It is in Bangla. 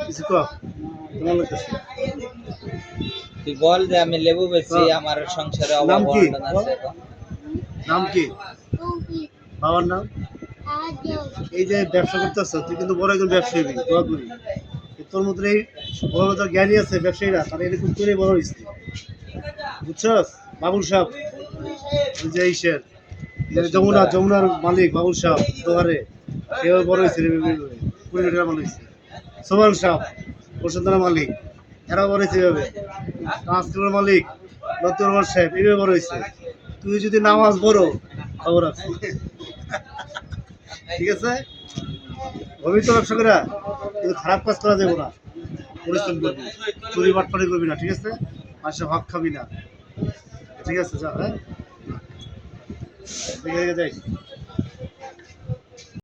কিছু কর তোমার লাগতেছে তুই বল যে আমি লেবু বেচছি আমার সংসারে অভাব অনটন আছে নাম কি বাবার নাম এই যে ব্যবসা করতেছ তুই কিন্তু বড় একজন ব্যবসায়ী দোয়া করি তোর মতো এই বড় বড় জ্ঞানী আছে ব্যবসায়ীরা তারা এরকম করে বড় হয়েছে বুঝছস বাবুল সাহেব যে ইসের যমুনার মালিক বাবুল সাহেব দোয়ারে এভাবে বড় হয়েছে 20 টাকা মালিক হয়েছে সোমান সাহেব বসুন্ধরা মালিক এরাও বড় হয়েছে এভাবে ট্রান্সফার মালিক লতিফ সাহেব এইভাবে বড় হয়েছে তুই যদি নামাজ পড়ো খবর আছে ঠিক আছে ভবি তো ব্যবসা করা কিন্তু খারাপ কাজ করা যাবে না পরিশ্রম করবি চুরি বাটপাড়ি করবি না ঠিক আছে মানুষের হক খাবি না ঠিক আছে যা হ্যাঁ ঠিক আছে যাই